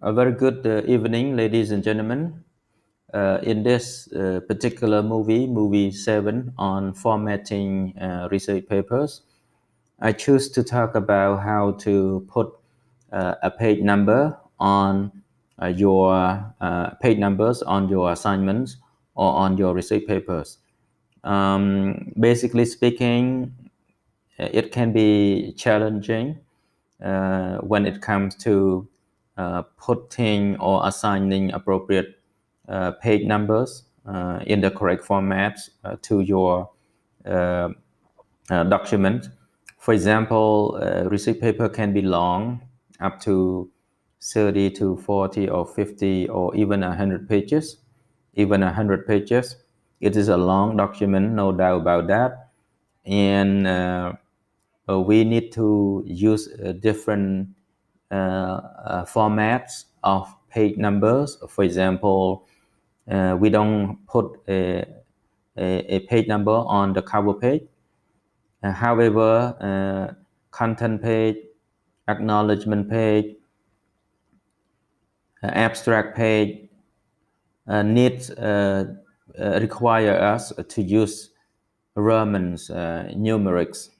A very good evening, ladies and gentlemen. In this particular movie 7 on formatting research papers, I choose to talk about how to put a page number on your page numbers on your assignments or on your research papers. Basically speaking, it can be challenging when it comes to putting or assigning appropriate page numbers in the correct formats to your document. For example, receipt paper can be long, up to 30 to 40 or 50 or even 100 pages. Even 100 pages. It is a long document, no doubt about that. And we need to use different formats of page numbers. For example, we don't put a page number on the cover page. However, content page, acknowledgement page, abstract page needs require us to use Roman numerics.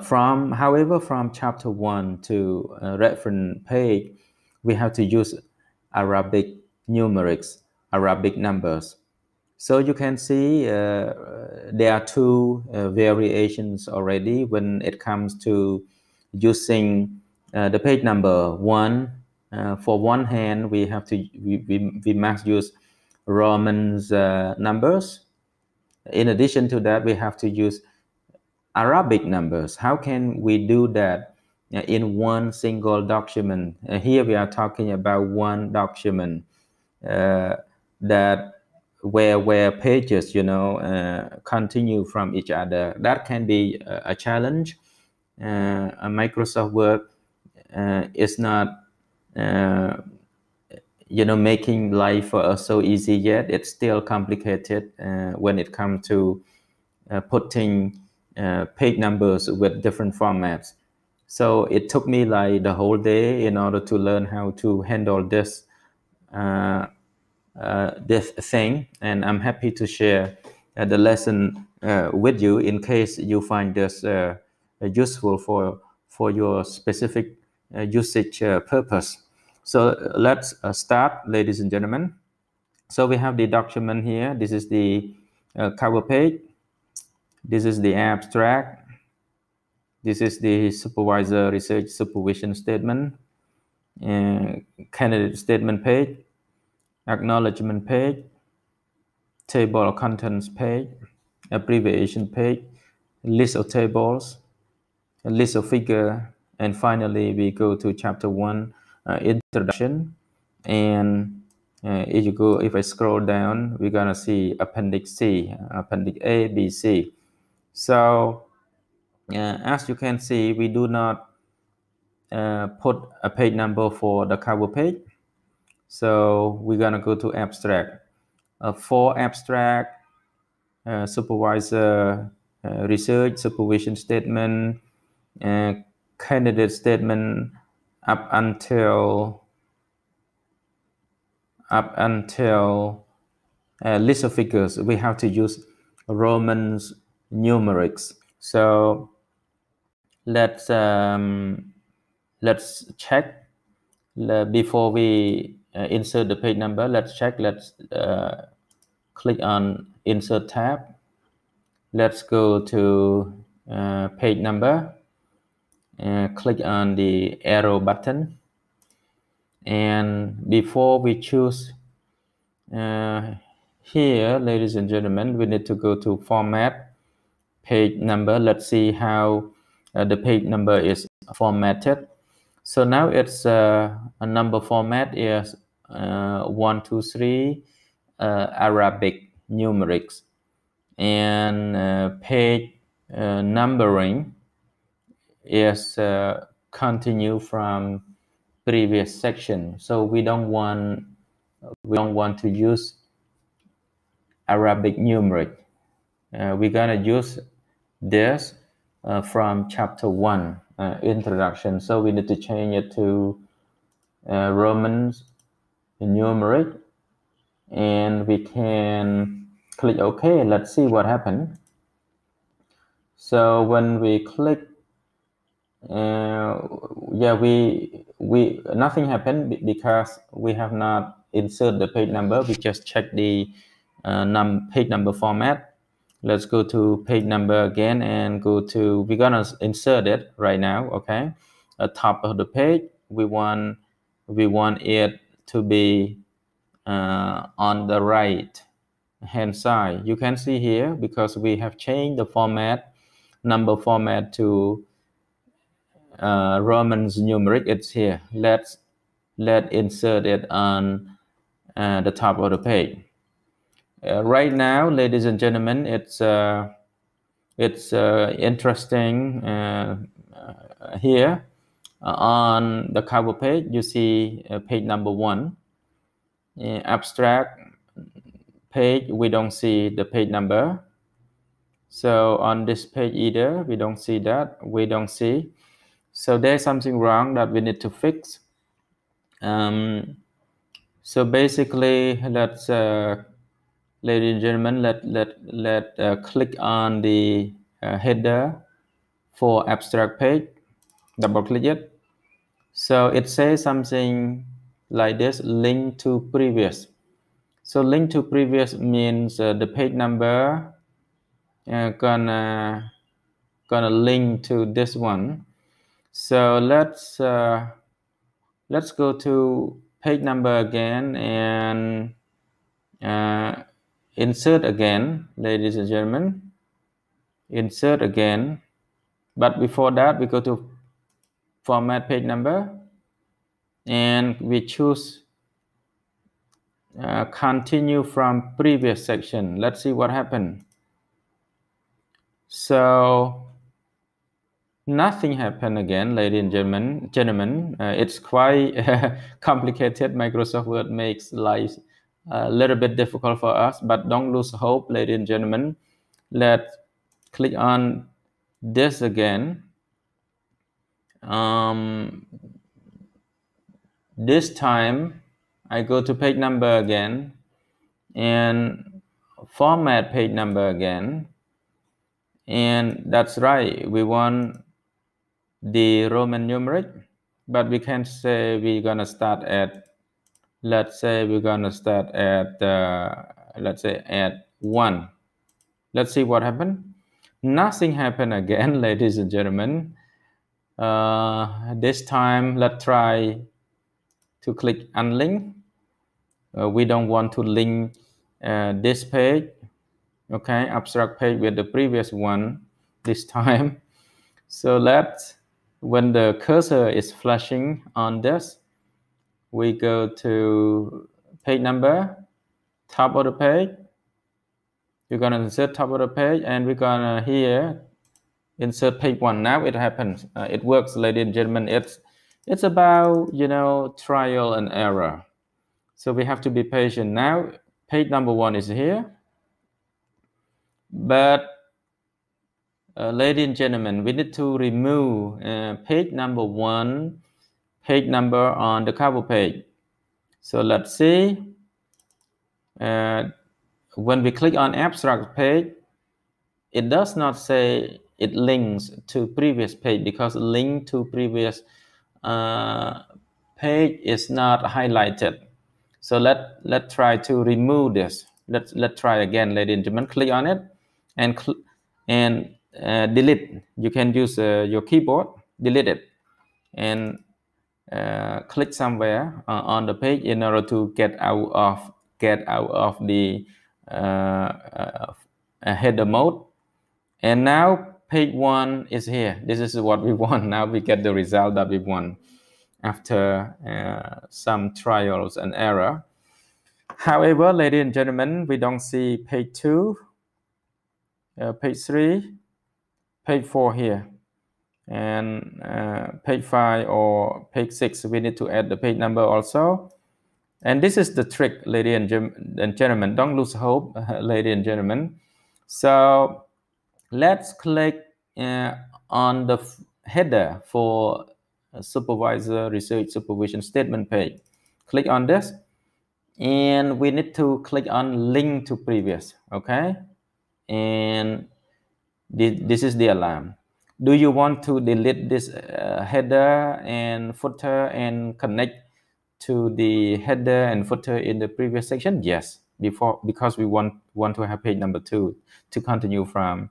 From chapter 1 to reference page, we have to use Arabic numerics, Arabic numbers. So you can see there are two variations already when it comes to using the page number. One, for one hand, we must use Roman numbers. In addition to that, we have to use Arabic numbers. How can we do that in one single document? Here we are talking about one document that where pages, continue from each other. That can be a challenge. Microsoft Word is not, making life for us so easy yet. It's still complicated when it comes to putting page numbers with different formats. So it took me like the whole day in order to learn how to handle this thing, and I'm happy to share the lesson with you in case you find this useful for your specific usage purpose. So let's start, ladies and gentlemen. So we have the document here. This is the cover page. This is the abstract. This is the supervisor research supervision statement, candidate statement page, acknowledgement page, table of contents page, abbreviation page, list of tables, a list of figure, and finally we go to chapter 1, introduction. And if I scroll down, we're gonna see Appendix C, Appendix A, B, C. So as you can see, we do not put a page number for the cover page. So we're gonna go to abstract. For abstract, supervisor research supervision statement, candidate statement up until list of figures, we have to use Roman numerics. So let's check before we insert the page number. Let's check. Let's click on insert tab. Let's go to page number. Click on the arrow button, and before we choose here, ladies and gentlemen, we need to go to format page number. Let's see how the page number is formatted. So now it's a number format is 1, 2, 3 Arabic numerics, and page numbering is continue from previous section. So we don't want to use Arabic numeric. We're gonna use this from chapter 1, introduction. So we need to change it to Roman numeric, and we can click OK. Let's see what happened. So when we click, yeah, we nothing happened because we have not insert the page number. We just check the page number format. Let's go to page number again and go to, we're gonna insert it right now. Okay, at top of the page, we want it to be on the right hand side. You can see here, because we have changed the format, number format to Roman's numeric. It's here. Let's insert it on the top of the page. Right now, ladies and gentlemen, it's interesting here on the cover page. You see page number 1, abstract page. We don't see the page number. So on this page either, we don't see that. We don't see. So there's something wrong that we need to fix. So basically, let's, ladies and gentlemen, let click on the header for abstract page. Double click it. So it says something like this: link to previous. So link to previous means the page number gonna link to this one. So let's go to page number again and insert again, ladies and gentlemen. Insert again. But before that, we go to format page number and we choose continue from previous section. Let's see what happened. So nothing happened again, ladies and gentlemen. It's quite complicated. Microsoft Word makes life a little bit difficult for us, but don't lose hope, ladies and gentlemen. Let's click on this again. This time I go to page number again and format page number again, and that's right, we want the Roman numeric, but we can say we're gonna start at, let's say we're gonna start at let's say at 1. Let's see what happened. Nothing happened again, ladies and gentlemen. This time let's try to click unlink. We don't want to link this page, okay, abstract page, with the previous one this time. So let's, when the cursor is flashing on this, we go to page number, top of the page. We're gonna insert top of the page, and we're gonna here insert page 1. Now it happens. It works, ladies and gentlemen. It's about, you know, trial and error. So we have to be patient. Now page number 1 is here, but ladies and gentlemen, we need to remove page number 1, page number on the cover page. So let's see. When we click on abstract page, it does not say it links to previous page, because link to previous page is not highlighted. So let's try to remove this. Let's try again, ladies and gentlemen. Click on it and delete. You can use your keyboard, delete it, and click somewhere on the page in order to get out of the header mode. And now page 1 is here. This is what we want. Now we get the result that we want after some trials and error. However, ladies and gentlemen, we don't see page 2, page 3, page 4 here, and page 5 or page 6. We need to add the page number also. And this is the trick, ladies and gentlemen. Don't lose hope, ladies and gentlemen. So let's click on the header for supervisor research supervision statement page. Click on this, and we need to click on link to previous. Okay, and this is the alarm. Do you want to delete this header and footer and connect to the header and footer in the previous section? Yes, because we want to have page number 2 to continue from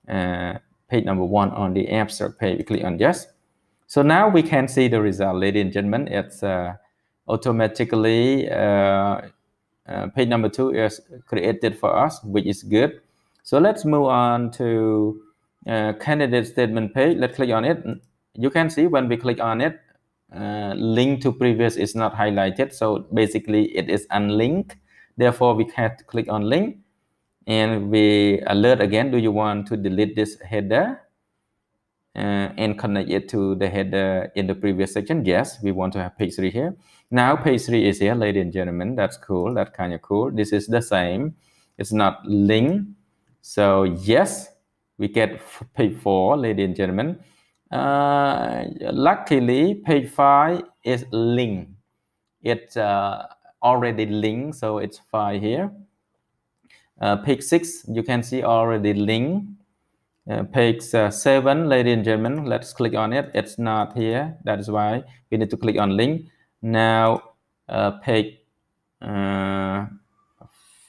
page number 1 on the abstract page. We click on yes. So now we can see the result, ladies and gentlemen. It's automatically page number 2 is created for us, which is good. So let's move on to candidate statement page. Let's click on it. You can see when we click on it, link to previous is not highlighted. So basically it is unlinked. Therefore, we have to click on link, and we alert again. Do you want to delete this header and connect it to the header in the previous section? Yes, we want to have page 3 here. Now page 3 is here, ladies and gentlemen. That's cool. That's kind of cool. This is the same. It's not linked. So yes, we get page 4, ladies and gentlemen. Luckily, page 5 is linked. It's already linked, so it's 5 here. Page 6, you can see already linked. Page 7, ladies and gentlemen, let's click on it. It's not here. That is why we need to click on link. Now, page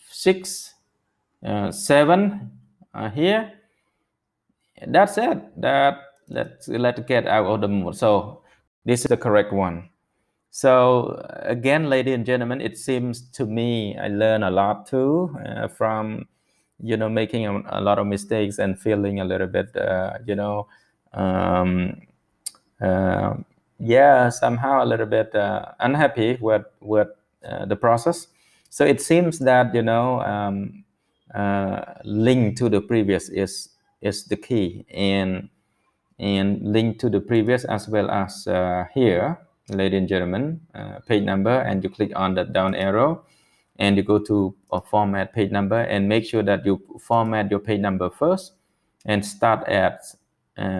6, 7 here. That's it. Let's get out of the mode. So this is the correct one. So again, ladies and gentlemen, it seems to me I learned a lot too from making a lot of mistakes and feeling a little bit somehow a little bit unhappy with the process. So it seems that link to the previous is the key, and link to the previous as well as here, ladies and gentlemen, page number, and you click on the down arrow and you go to format page number, and make sure that you format your page number first and start at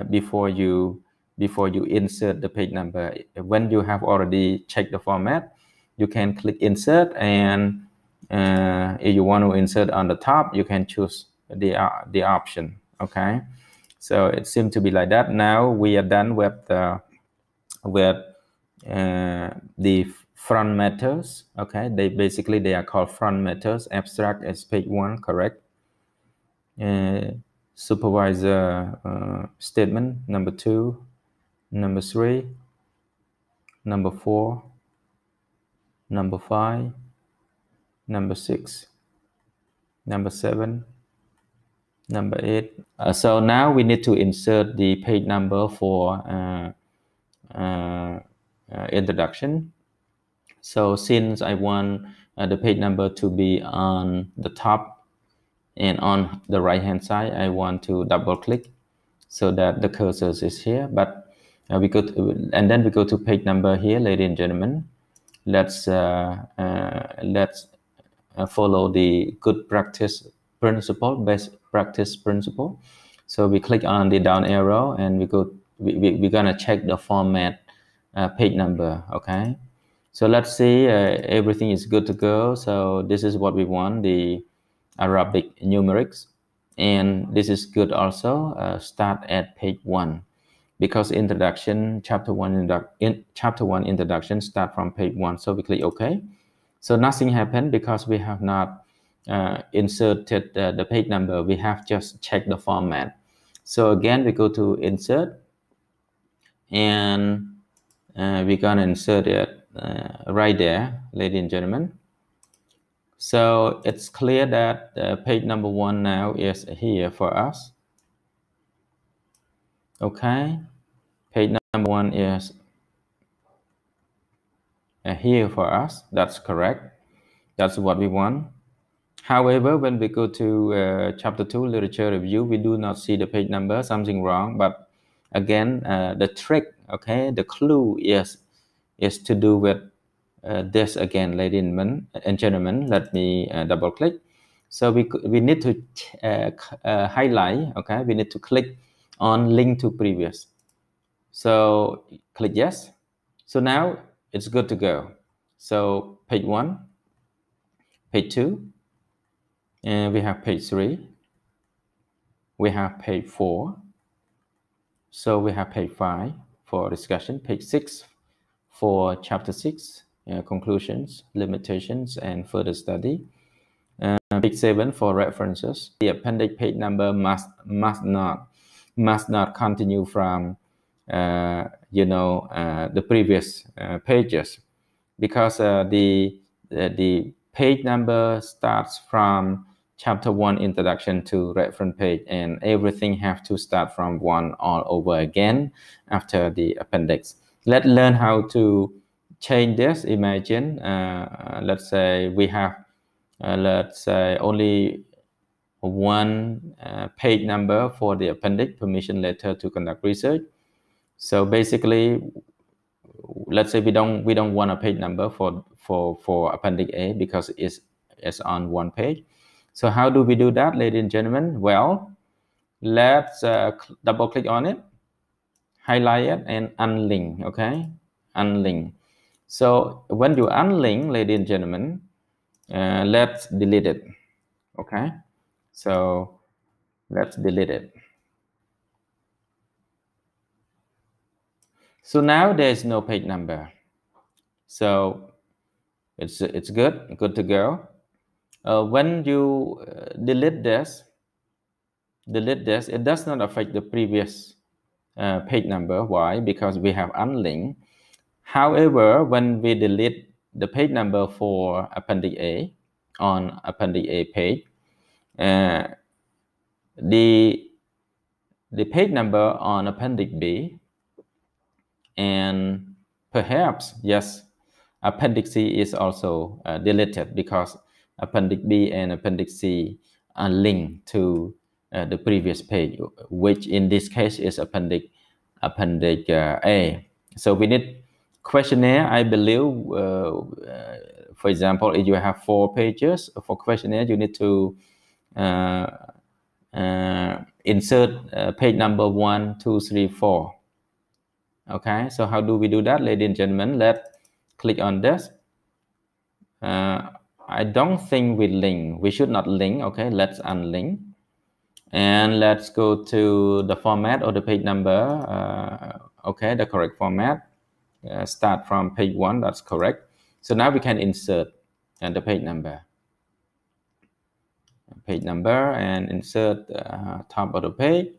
before you insert the page number. When you have already checked the format, you can click insert, and if you want to insert on the top, you can choose the option. Okay, so it seems to be like that. Now we are done with the front matters. Okay, they are called front matters. Abstract is page 1, correct. Supervisor statement number 2, number 3, number 4, number 5, number 6, number 7, number 8. So now we need to insert the page number for introduction. So since I want the page number to be on the top and on the right hand side, I want to double click so that the cursor is here. But we go to, and then we go to page number here, ladies and gentlemen. Let's follow the good practice principle, best practice principle. So we click on the down arrow, and we're gonna check the format page number. Okay, so let's see, everything is good to go. So this is what we want, the Arabic numerics, and this is good also. Start at page 1, because introduction, chapter 1 introduction start from page 1. So we click OK. So nothing happened because we have not inserted the page number. We have just checked the format. So again, we go to insert, and we're gonna insert it right there, ladies and gentlemen. So it's clear that page number 1 now is here for us. Okay, page number 1 is here for us. That's correct. That's what we want. However, when we go to chapter 2 literature review, we do not see the page number. Something wrong. But again, the trick, okay, the clue is to do with this again, ladies and gentlemen. Let me double click. So we need to highlight. Okay, we need to click on link to previous. So click yes. So now it's good to go. So page 1, page 2, and we have page 3, we have page 4, so we have page 5 for discussion, page 6 for chapter 6, conclusions, limitations, and further study. Page 7 for references. The appendix page number must not continue from the previous pages, because the page number starts from chapter 1 introduction to reference page, and everything have to start from 1 all over again after the appendix. Let's learn how to change this. Imagine let's say we have let's say only one page number for the appendix, permission letter to conduct research. So basically, let's say we don't want a page number for appendix A because it's on one page. So how do we do that, ladies and gentlemen? Well, let's double click on it, highlight it, and unlink. Okay, unlink. So when you unlink, ladies and gentlemen, let's delete it. Okay, so let's delete it. So now there's no page number. So it's good to go. When you delete this, it does not affect the previous page number. Why? Because we have unlinked. However, when we delete the page number for appendix A on appendix A page, the page number on appendix B, and perhaps yes, appendix C is also deleted, because appendix B and appendix C are linked to the previous page, which in this case is appendix A. So we need questionnaire. I believe, for example, if you have 4 pages for questionnaire, you need to insert page number 1, 2, 3, 4. Okay, so how do we do that, ladies and gentlemen? Let's click on this. I don't think we link. We should not link. Okay, let's unlink. And let's go to the format or the page number. Okay, the correct format. Start from page 1. That's correct. So now we can insert the page number. And insert top of the page.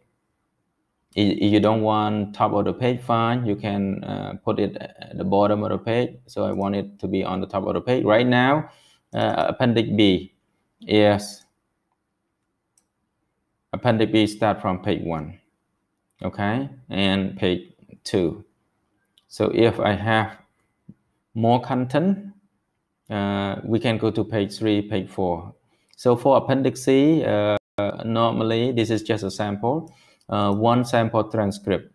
If you don't want top of the page, fine, you can put it at the bottom of the page. So I want it to be on the top of the page. Right now, appendix B is appendix B start from page 1, okay, and page 2. So if I have more content, we can go to page 3, page 4. So for appendix C, normally this is just a sample. One sample transcript,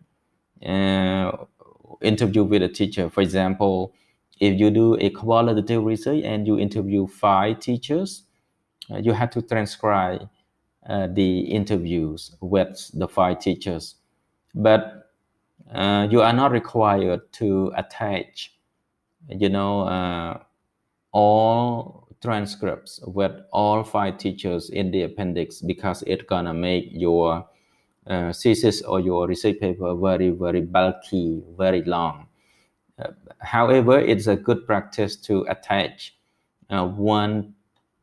interview with a teacher. For example, if you do a qualitative research and you interview 5 teachers, you have to transcribe the interviews with the 5 teachers. But you are not required to attach, all transcripts with all 5 teachers in the appendix, because it's gonna make your thesis or your research paper very, very bulky, very long. However, it's a good practice to attach one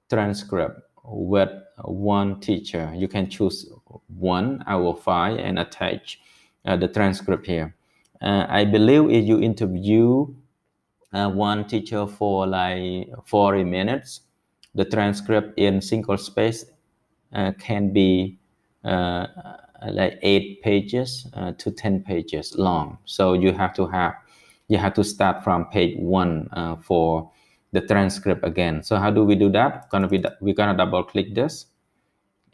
transcript with one teacher. You can choose 1 out of 5 and attach the transcript here. I believe if you interview one teacher for like 40 minutes, the transcript in single space can be like 8 pages to 10 pages long. So you have to start from page 1 for the transcript again. So how do we do that? We're gonna double click this,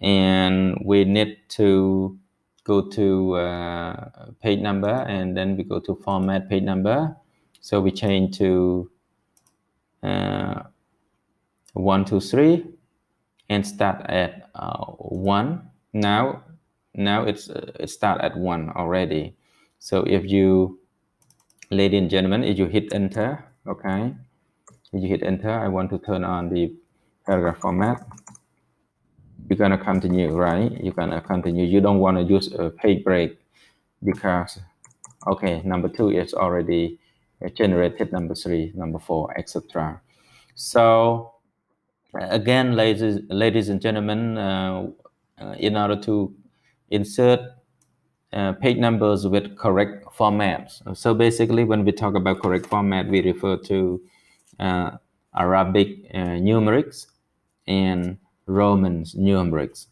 and we need to go to page number, and then we go to format page number. So we change to 1, 2, 3, and start at 1. Now it's start at 1 already. So if you, ladies and gentlemen, if you hit enter, okay, if you hit enter, I want to turn on the paragraph format. You're gonna continue, right? You're gonna continue. You don't want to use a page break because, okay, number 2 is already generated, number 3, number 4, etc. So again, ladies and gentlemen, in order to insert page numbers with correct formats. So basically, when we talk about correct format, we refer to Arabic numerics and Roman numerics.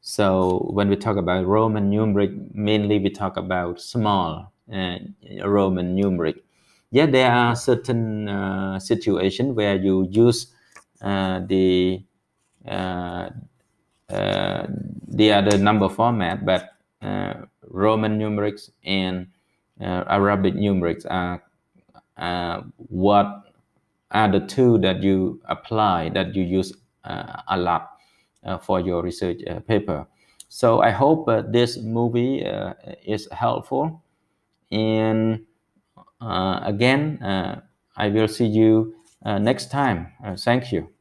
So when we talk about Roman numeric, mainly we talk about small Roman numeric. Yeah, there are certain situations where you use the uh, the other number format, but Roman numerics and Arabic numerics are what are the two that you apply, that you use a lot for your research paper. So I hope this movie is helpful. And again, I will see you next time. Thank you.